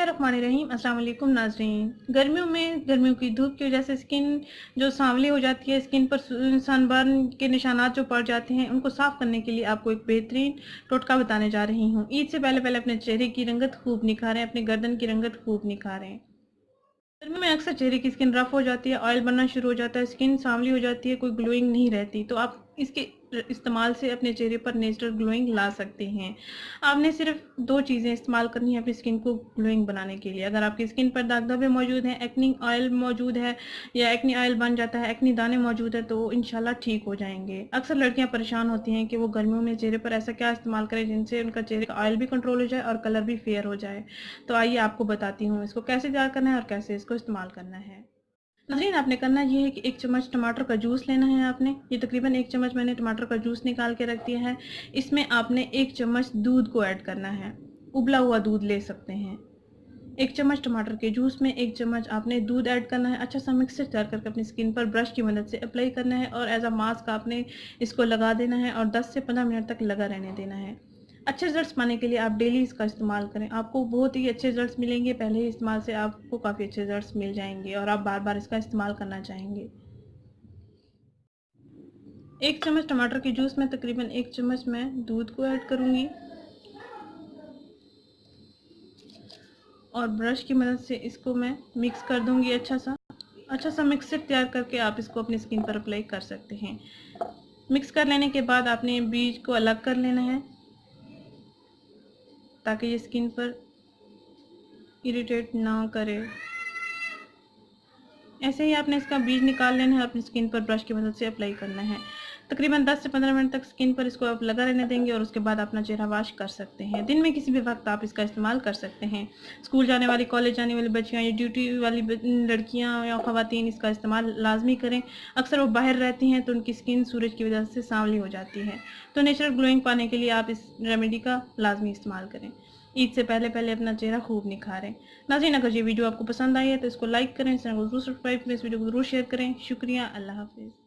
बिस्मिल्लाहिर्रहमानिर्रहीम। अस्सलाम वालेकुम नाज़रीन। गर्मियों की धूप की वजह से स्किन जो सांवली हो जाती है, स्किन पर सनबर्न के निशानात जो पड़ जाते हैं, उनको साफ़ करने के लिए आपको एक बेहतरीन टोटका बताने जा रही हूँ। ईद से पहले पहले अपने चेहरे की रंगत खूब निखारें, अपने गर्दन की रंगत खूब निखारें। गर्मी में अक्सर चेहरे की स्किन रफ हो जाती है, ऑयल बनना शुरू हो जाता है, स्किन सांवली हो जाती है, कोई ग्लोइंग नहीं रहती। तो आप इसके इस्तेमाल से अपने चेहरे पर नेचुरल ग्लोइंग ला सकते हैं। आपने सिर्फ 2 चीज़ें इस्तेमाल करनी है अपनी स्किन को ग्लोइंग बनाने के लिए। अगर आपकी स्किन पर दाग धब्बे मौजूद हैं, एक्ने ऑयल मौजूद है या एक्ने ऑयल बन जाता है, एक्ने दाने मौजूद है, तो इंशाल्लाह ठीक हो जाएंगे। अक्सर लड़कियां परेशान होती हैं कि वो गर्मियों में चेहरे पर ऐसा क्या इस्तेमाल करें जिनसे उनका चेहरे का ऑयल भी कंट्रोल हो जाए और कलर भी फेयर हो जाए। तो आइए आपको बताती हूँ इसको कैसे तैयार करना है और कैसे इसको इस्तेमाल करना है। नाज़रीन, आपने करना ये है कि 1 चम्मच टमाटर का जूस लेना है आपने। ये तकरीबन 1 चम्मच मैंने टमाटर का जूस निकाल के रख दिया है। इसमें आपने 1 चम्मच दूध को ऐड करना है। उबला हुआ दूध ले सकते हैं। 1 चम्मच टमाटर के जूस में 1 चम्मच आपने दूध ऐड करना है। अच्छा सा मिक्सचर तैयार करके अपनी स्किन पर ब्रश की मदद से अप्लाई करना है और एज अ मास्क आपने इसको लगा देना है और 10 से 15 मिनट तक लगा रहने देना है। अच्छे रिजल्ट्स पाने के लिए आप डेली इसका इस्तेमाल करें, आपको बहुत ही अच्छे रिजल्ट्स मिलेंगे। पहले ही इस्तेमाल से आपको काफ़ी अच्छे रिजल्ट्स मिल जाएंगे और आप बार बार इसका इस्तेमाल करना चाहेंगे। 1 चम्मच टमाटर के जूस में तकरीबन 1 चम्मच मैं दूध को ऐड करूँगी और ब्रश की मदद से इसको मैं मिक्स कर दूँगी। अच्छा सा मिक्सचर तैयार करके आप इसको अपनी स्किन पर अप्लाई कर सकते हैं। मिक्स कर लेने के बाद आपने बीज को अलग कर लेना है ताकि ये स्किन पर इरिटेट ना करे। ऐसे ही आपने इसका बीज निकाल लेना है, अपनी स्किन पर ब्रश की मदद से अप्लाई करना है। तकरीबन 10 से 15 मिनट तक स्किन पर इसको आप लगा रहने देंगे और उसके बाद अपना चेहरा वॉश कर सकते हैं। दिन में किसी भी वक्त आप इसका इस्तेमाल कर सकते हैं। स्कूल जाने वाली, कॉलेज जाने वाली बच्चियाँ या ड्यूटी वाली लड़कियाँ या ख़वातीन इसका इस्तेमाल लाजमी करें। अक्सर वो बाहर रहती हैं तो उनकी स्किन सूरज की वजह से सांवली हो जाती है। तो नेचुरल ग्लोइंग पाने के लिए आप इस रेमेडी का लाजमी इस्तेमाल करें। ईद से पहले पहले अपना चेहरा खूब निखारें। नाज़रीन, अगर ये वीडियो आपको पसंद आई है तो इसको लाइक करें, इस चैनल को जरूर सब्सक्राइब करें, इस वीडियो को जरूर शेयर करें। शुक्रिया। अल्लाह हाफिज़।